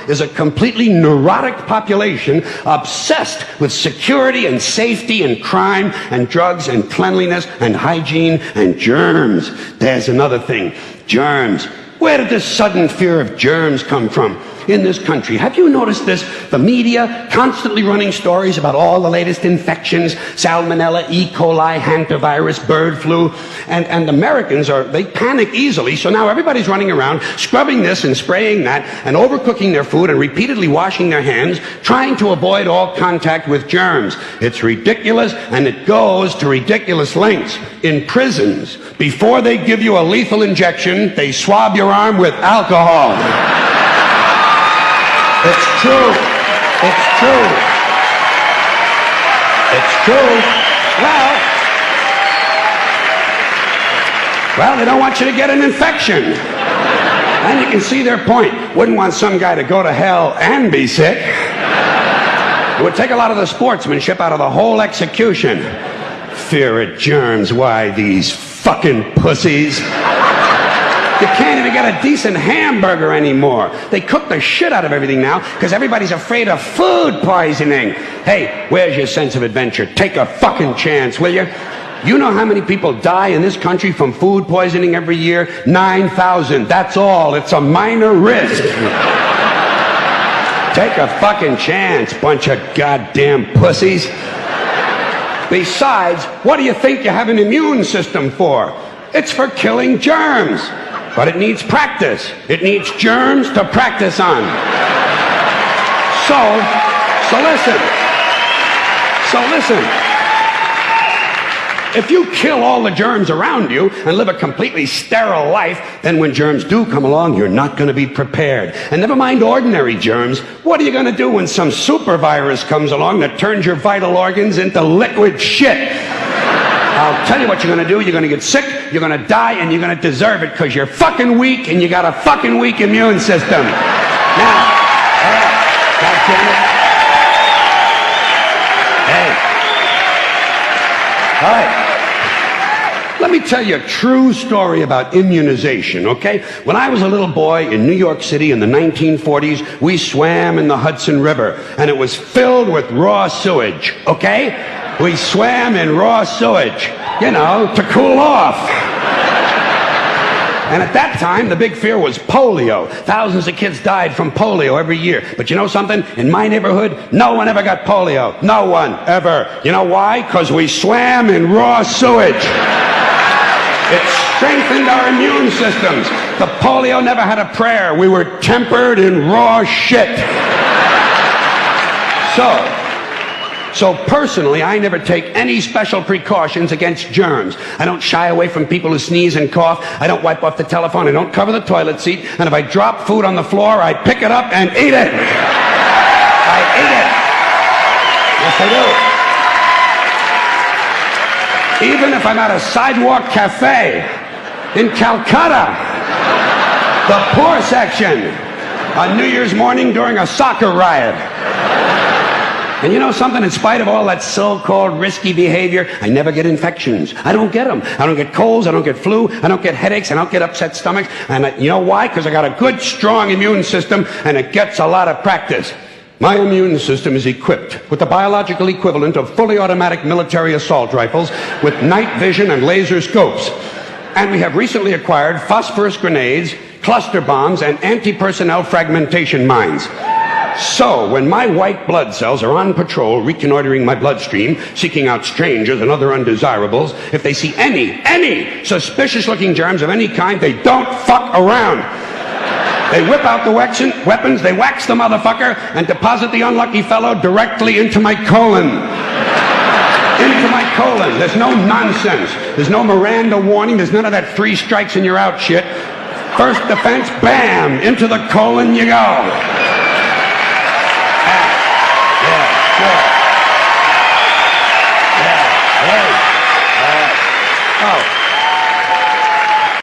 is a completely neurotic population obsessed with security and safety and crime and drugs and cleanliness and hygiene and germs. There's another thing. Germs. Where did this sudden fear of germs come from in this country? Have you noticed this? The media constantly running stories about all the latest infections, salmonella, E. coli, hantavirus, bird flu, and Americans they panic easily, so now everybody's running around scrubbing this and spraying that and overcooking their food and repeatedly washing their hands, trying to avoid all contact with germs. It's ridiculous, and it goes to ridiculous lengths. In prisons, before they give you a lethal injection, they swab your arm with alcohol. It's true. It's true. It's true. Well, they don't want you to get an infection. And you can see their point. Wouldn't want some guy to go to hell and be sick. It would take a lot of the sportsmanship out of the whole execution. Fear of germs. Why, these fucking pussies. You can't even get a decent hamburger anymore. They cook the shit out of everything now because everybody's afraid of food poisoning. Hey, where's your sense of adventure? Take a fucking chance, will you? You know how many people die in this country from food poisoning every year? 9,000. That's all. It's a minor risk. Take a fucking chance, bunch of goddamn pussies. Besides, what do you think you have an immune system for? It's for killing germs. But it needs practice. It needs germs to practice on. So listen. If you kill all the germs around you and live a completely sterile life, then when germs do come along, you're not going to be prepared. And never mind ordinary germs, what are you going to do when some super virus comes along that turns your vital organs into liquid shit? I'll tell you what you're going to do. You're going to get sick, you're going to die, and you're going to deserve it because you're fucking weak and you got a fucking weak immune system. Now, God damn it. Hey. All right. Let me tell you a true story about immunization, okay? When I was a little boy in New York City in the 1940s, we swam in the Hudson River, and it was filled with raw sewage, okay? We swam in raw sewage, you know, to cool off. And at that time, the big fear was polio. Thousands of kids died from polio every year. But you know something? In my neighborhood, no one ever got polio. No one ever. You know why? Because we swam in raw sewage. It strengthened our immune systems. The polio never had a prayer. We were tempered in raw shit. So personally, I never take any special precautions against germs. I don't shy away from people who sneeze and cough. I don't wipe off the telephone. I don't cover the toilet seat. And if I drop food on the floor, I pick it up and eat it. I eat it. Yes, I do. Even if I'm at a sidewalk cafe in Calcutta, the poor section, on New Year's morning during a soccer riot. And you know something? In spite of all that so-called risky behavior, I never get infections. I don't get them. I don't get colds. I don't get flu. I don't get headaches. I don't get upset stomachs. And you know why? Because I got a good, strong immune system, and it gets a lot of practice. My immune system is equipped with the biological equivalent of fully automatic military assault rifles with night vision and laser scopes. And we have recently acquired phosphorus grenades, cluster bombs, and anti-personnel fragmentation mines. So, when my white blood cells are on patrol, reconnoitering my bloodstream, seeking out strangers and other undesirables, if they see any suspicious-looking germs of any kind, they don't fuck around. They whip out the weapons, they wax the motherfucker, and deposit the unlucky fellow directly into my colon. Into my colon. There's no nonsense. There's no Miranda warning. There's none of that 3 strikes and you're out shit. First defense, bam, into the colon you go. Oh.